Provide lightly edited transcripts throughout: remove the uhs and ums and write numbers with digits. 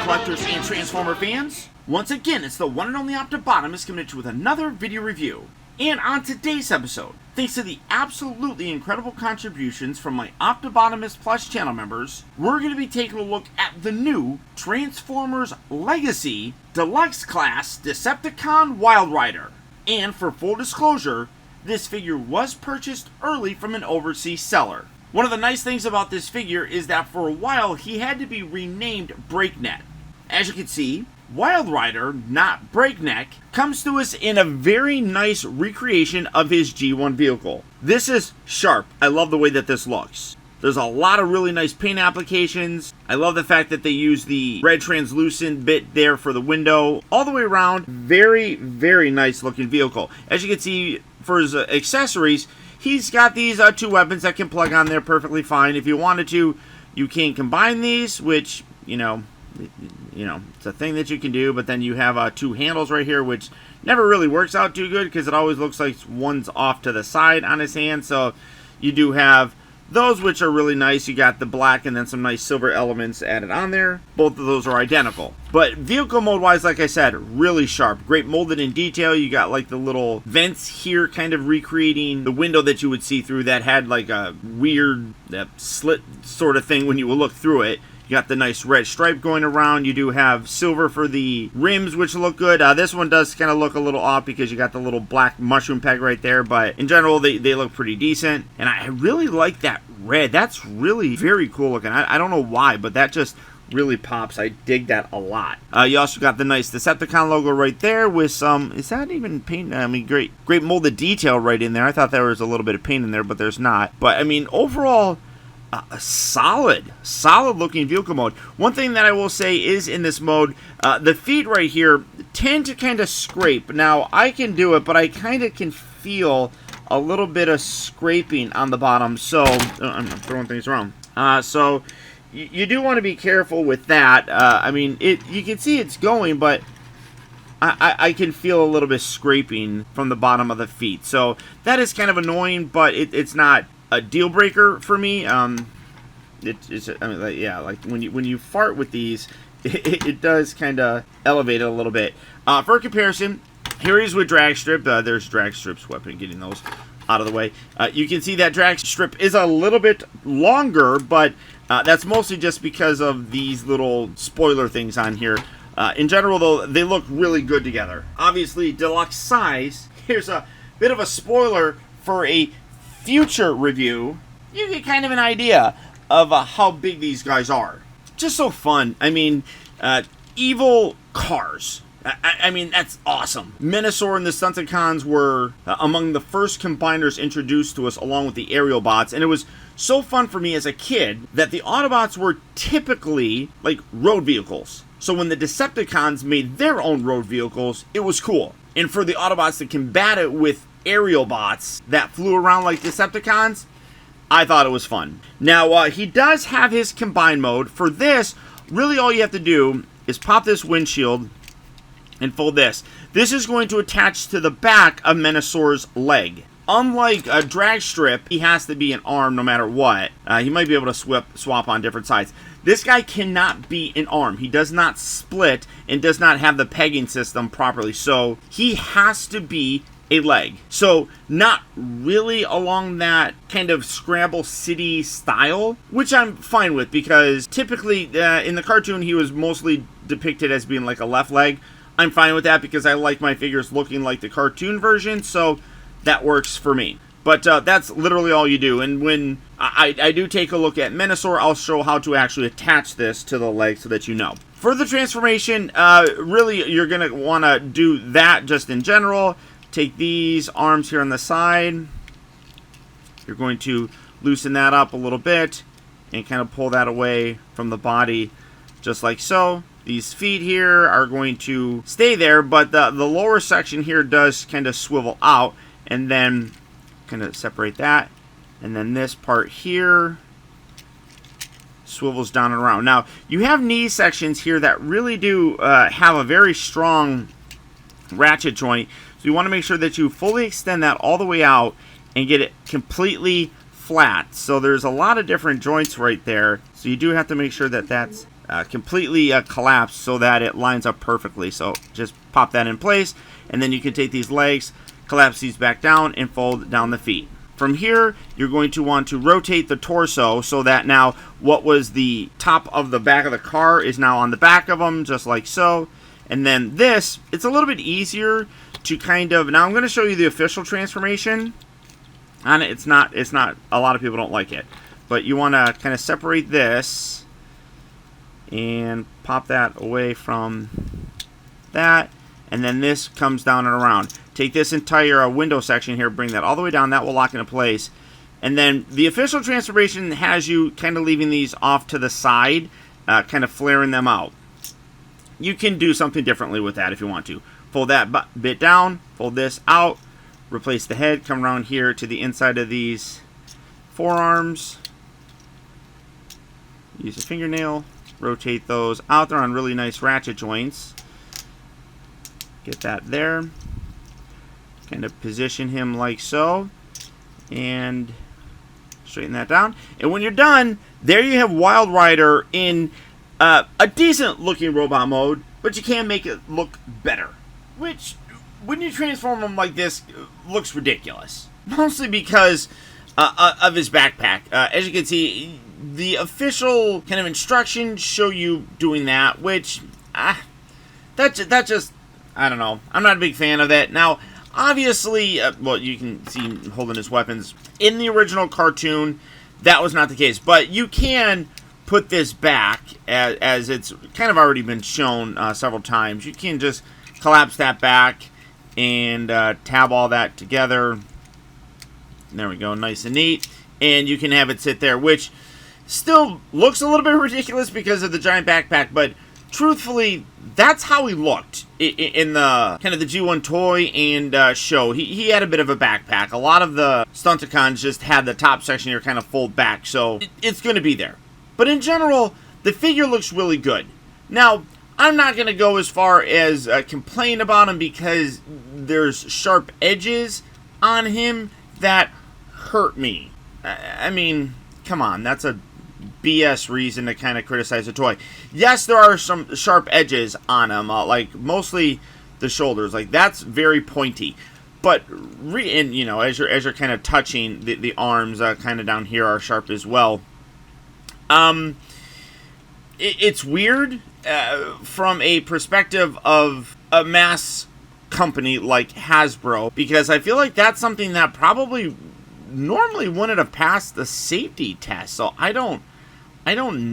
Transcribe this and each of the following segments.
collectors and Transformer fans? Once again, it's the one and only Optibotimus coming at you with another video review. And on today's episode, thanks to the absolutely incredible contributions from my Optibotimus Plus channel members, we're going to be taking a look at the new Transformers Legacy Deluxe Class Decepticon Wildrider. And for full disclosure, this figure was purchased early from an overseas seller. One of the nice things about this figure is that for a while he had to be renamed Breakneck. As you can see, Wildrider, not Breakneck, comes to us in a very nice recreation of his G1 vehicle. This is sharp. I love the way that this looks. There's a lot of really nice paint applications. I love the fact that they use the red translucent bit there for the window. All the way around, very, very nice looking vehicle. As you can see, for his accessories, he's got these two weapons that can plug on there perfectly fine. If you wanted to, you can combine these, which, you know, it's a thing that you can do, but then you have two handles right here, which never really works out too good because it always looks like one's off to the side on his hand. So you do have those, which are really nice. You got the black and then some nice silver elements added on there. Both of those are identical. But vehicle mode wise, like I said, really sharp. Great molded in detail. You got like the little vents here kind of recreating the window that you would see through that had like a weird slit sort of thing when you would look through it. You got the nice red stripe going around. You do have silver for the rims, which look good. This one does kind of look a little off because you got the little black mushroom peg right there. But in general, they look pretty decent. And I really like that red. That's really very cool looking. I don't know why, but that just really pops. I dig that a lot. You also got the nice Decepticon logo right there with some, is that even paint? I mean, great molded detail right in there. I thought there was a little bit of paint in there, but there's not. But I mean, overall, a solid looking vehicle mode. One thing that I will say is in this mode, the feet right here tend to kind of scrape. Now, I can do it, but I kind of can feel a little bit of scraping on the bottom. So, I'm throwing things around. So, you do want to be careful with that. I mean, you can see it's going, but I can feel a little bit scraping from the bottom of the feet. So, that is kind of annoying, but it's not a deal breaker for me. It's I mean, yeah, like when you fart with these, it does kind of elevate it a little bit. For comparison, here he's with drag strip. There's drag strip's weapon, getting those out of the way. You can see that drag strip is a little bit longer, but that's mostly just because of these little spoiler things on here. In general, though, they look really good together. Obviously, deluxe size. Here's a bit of a spoiler for a future review. You get kind of an idea of how big these guys are. Just so fun. I mean, evil cars. I mean, that's awesome. Menasor and the Stunticons were among the first combiners introduced to us along with the aerial bots, and it was so fun for me as a kid that the Autobots were typically like road vehicles. So when the Decepticons made their own road vehicles, it was cool. And for the Autobots to combat it with aerial bots that flew around like Decepticons, I thought it was fun. Now, he does have his combine mode. For this, really all you have to do is pop this windshield and fold this. This is going to attach to the back of Menasor's leg. Unlike a drag strip, he has to be an arm no matter what. He might be able to swap on different sides. This guy cannot be an arm. He does not split and does not have the pegging system properly. So he has to be a leg. So not really along that kind of Scramble City style, which I'm fine with because typically in the cartoon he was mostly depicted as being like a left leg. I'm fine with that because I like my figures looking like the cartoon version, so that works for me. But that's literally all you do. And when I do take a look at Menasor, I'll show how to actually attach this to the leg so that you know. For the transformation, really you're going to want to do that just in general. Take these arms here on the side. You're going to loosen that up a little bit and kind of pull that away from the body just like so. These feet here are going to stay there, but the lower section here does kind of swivel out, and then kind of separate that, and then this part here swivels down and around. Now, you have knee sections here that really do have a very strong ratchet joint. So you want to make sure that you fully extend that all the way out and get it completely flat. So there's a lot of different joints right there. So you do have to make sure that that's completely collapsed so that it lines up perfectly. So just pop that in place, and then you can take these legs, collapse these back down, and fold down the feet. From here, you're going to want to rotate the torso so that now what was the top of the back of the car is now on the back of them, just like so. And then this, it's a little bit easier to kind of, now I'm going to show you the official transformation on it. It's not, a lot of people don't like it. But you want to kind of separate this and pop that away from that. And then this comes down and around. Take this entire window section here, bring that all the way down. That will lock into place. And then the official transformation has you kind of leaving these off to the side, kind of flaring them out. You can do something differently with that if you want to. Fold that bit down, fold this out, replace the head, come around here to the inside of these forearms. Use a fingernail, rotate those out. They're on really nice ratchet joints. Get that there. Kind of position him like so. And straighten that down. And when you're done, there you have Wildrider in a decent looking robot mode, but you can make it look better. Which, when you transform him like this, looks ridiculous. Mostly because of his backpack. As you can see, the official kind of instructions show you doing that, which, that just, I don't know. I'm not a big fan of that. Now, obviously, well, you can see him holding his weapons. In the original cartoon, that was not the case. But you can put this back, as it's kind of already been shown several times. You can just collapse that back and tab all that together. There we go, nice and neat. And you can have it sit there, which still looks a little bit ridiculous because of the giant backpack, but truthfully, that's how he looked in the kind of the G1 toy and show. He had a bit of a backpack. A lot of the Stunticons just had the top section here kind of fold back, so it's going to be there. But in general, the figure looks really good. Now, I'm not going to go as far as complain about him because there's sharp edges on him that hurt me. I mean, come on, that's a BS reason to kind of criticize a toy. Yes, there are some sharp edges on him, like mostly the shoulders. Like that's very pointy. But and you know, as you're kind of touching the arms, kind of down here are sharp as well. It's weird from a perspective of a mass company like Hasbro, because I feel like that's something that probably normally wouldn't have passed the safety test. So I don't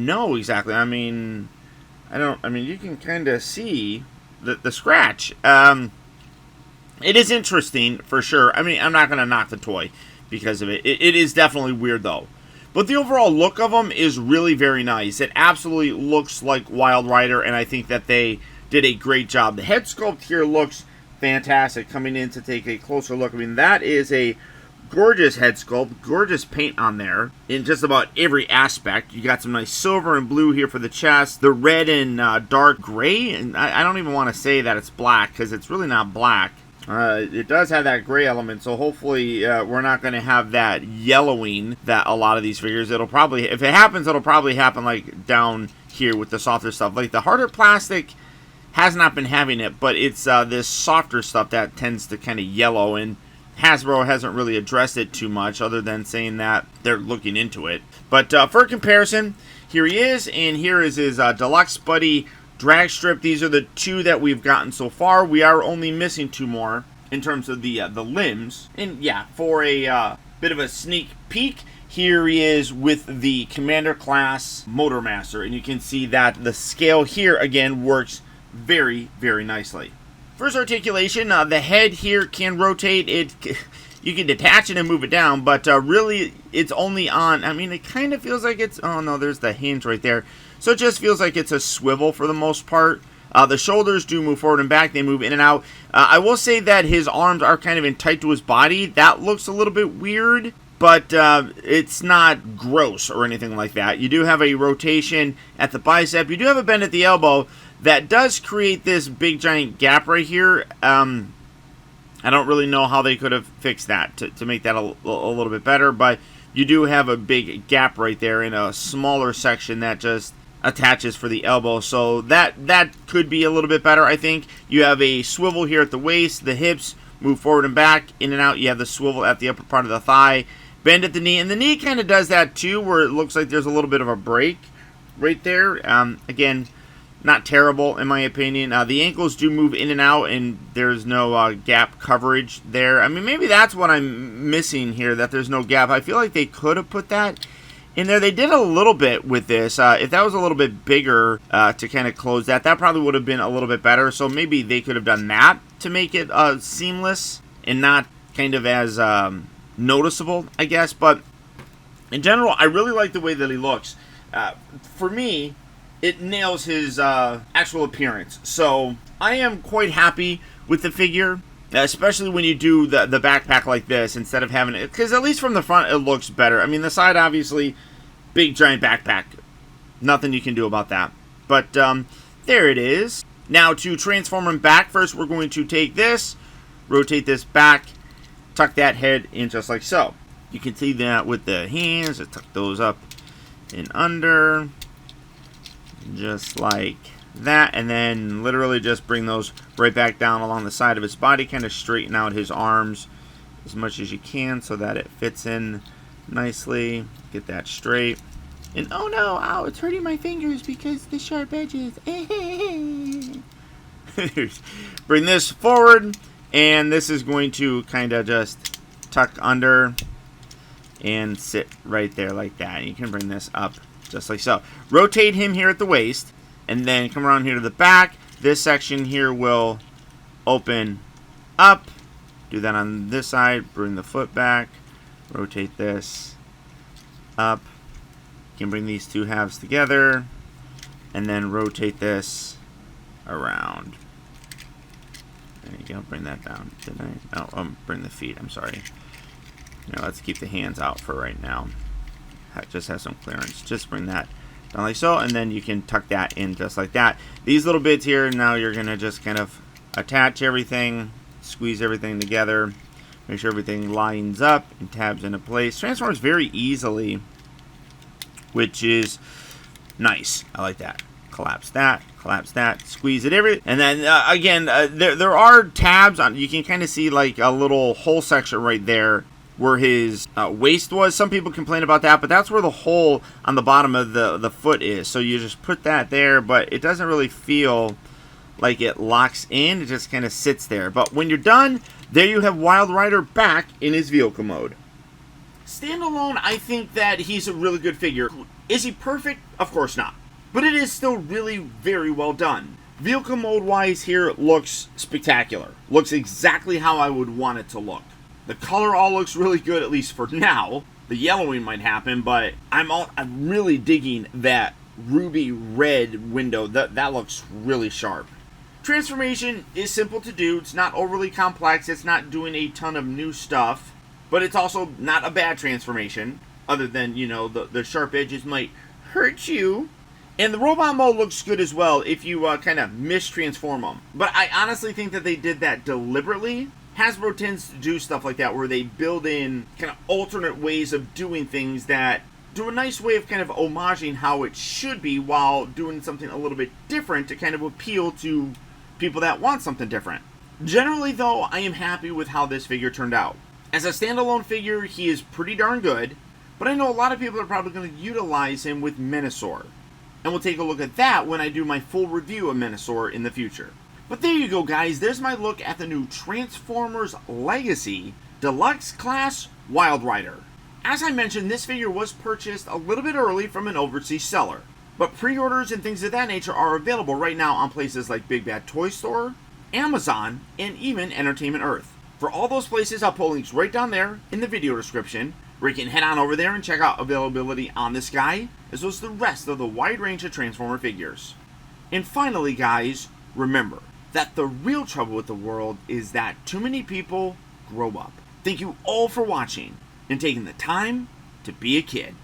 know exactly. I mean, you can kind of see the scratch. It is interesting for sure. I mean, I'm not going to knock the toy because of it. It is definitely weird though. But the overall look of them is really very nice. It absolutely looks like Wildrider, and I think that they did a great job. The head sculpt here looks fantastic. Coming in to take a closer look, I mean, that is a gorgeous head sculpt, gorgeous paint on there in just about every aspect. You got some nice silver and blue here for the chest, the red and dark gray, and I don't even want to say that it's black because it's really not black. It does have that gray element, so hopefully we're not going to have that yellowing that a lot of these figures. It'll probably, if it happens, it'll probably happen like down here with the softer stuff. Like the harder plastic has not been having it, but it's this softer stuff that tends to kind of yellow, and Hasbro hasn't really addressed it too much other than saying that they're looking into it. But for comparison, here he is, and here is his Deluxe Buddy drag strip. These are the two that we've gotten so far. We are only missing two more in terms of the limbs. And yeah, for a bit of a sneak peek, here he is with the Commander Class Motormaster, and you can see that the scale here again works very, very nicely. First articulation, the head here can rotate. You can detach it and move it down, but really it's only on, I mean, it kind of feels like it's, oh no, there's the hinge right there. So it just feels like it's a swivel for the most part. The shoulders do move forward and back. They move in and out. I will say that his arms are kind of in tight to his body. That looks a little bit weird, but it's not gross or anything like that. You do have a rotation at the bicep. You do have a bend at the elbow. That does create this big giant gap right here. I don't really know how they could have fixed that to make that a little bit better, but you do have a big gap right there in a smaller section that just, attaches for the elbow, so that could be a little bit better. I think you have a swivel here at the waist, the hips move forward and back, in and out. You have the swivel at the upper part of the thigh, bend at the knee, and the knee kind of does that too, where it looks like there's a little bit of a break right there. Again, not terrible in my opinion. The ankles do move in and out, and there's no gap coverage there. I mean, maybe that's what I'm missing here, that there's no gap. I feel like they could have put that in there. They did a little bit with this. If that was a little bit bigger to kind of close that probably would have been a little bit better. So maybe they could have done that to make it seamless and not kind of as noticeable, I guess. But in general, I really like the way that he looks. For me, it nails his actual appearance. So I am quite happy with the figure, especially when you do the backpack like this instead of having it, because at least from the front it looks better. I mean, the side, obviously, big giant backpack, nothing you can do about that. But there it is. Now to transform him back, first we're going to take this, rotate this back, tuck that head in just like so. You can see that with the hands, I tuck those up and under, just like that, and then literally just bring those right back down along the side of his body, kind of straighten out his arms as much as you can so that it fits in nicely. Get that straight. And oh no, ow, it's hurting my fingers because the sharp edges. Bring this forward, and this is going to kind of just tuck under and sit right there like that. You can bring this up just like so. Rotate him here at the waist, and then come around here to the back. This section here will open up. Do that on this side. Bring the foot back. Rotate this up. You can bring these two halves together, and then rotate this around. There you go. Bring that down. Didn't I? Oh, bring the feet. I'm sorry. Now let's keep the hands out for right now. Just have some clearance. Just bring that down like so, and then you can tuck that in just like that. These little bits here, now you're going to just kind of attach everything, squeeze everything together, make sure everything lines up and tabs into place. Transforms very easily, which is nice. I like that. Collapse that, squeeze it and then again, there are tabs on. You can kind of see like a little hole section right there where his waist was. Some people complain about that, but that's where the hole on the bottom of the foot is. So you just put that there, but it doesn't really feel like it locks in. It just kind of sits there. But when you're done, there you have Wildrider back in his vehicle mode. Standalone, I think that he's a really good figure. Is he perfect? Of course not. But it is still really very well done. Vehicle mode wise here looks spectacular. Looks exactly how I would want it to look. The color all looks really good, at least for now. The yellowing might happen, but I'm really digging that ruby red window. That looks really sharp. Transformation is simple to do. It's not overly complex. It's not doing a ton of new stuff, but it's also not a bad transformation, other than, you know, the sharp edges might hurt you. And the robot mode looks good as well if you kind of mistransform them. But I honestly think that they did that deliberately. Hasbro tends to do stuff like that where they build in kind of alternate ways of doing things that do a nice way of kind of homaging how it should be while doing something a little bit different to kind of appeal to people that want something different. Generally though, I am happy with how this figure turned out. As a standalone figure, he is pretty darn good, but I know a lot of people are probably going to utilize him with Menasor. And we'll take a look at that when I do my full review of Menasor in the future. But there you go, guys. There's my look at the new Transformers Legacy Deluxe Class Wildrider. As I mentioned, this figure was purchased a little bit early from an overseas seller. But pre-orders and things of that nature are available right now on places like Big Bad Toy Store, Amazon, and even Entertainment Earth. For all those places, I'll put links right down there in the video description, where you can head on over there and check out availability on this guy, as well as the rest of the wide range of Transformer figures. And finally, guys, remember that the real trouble with the world is that too many people grow up. Thank you all for watching and taking the time to be a kid.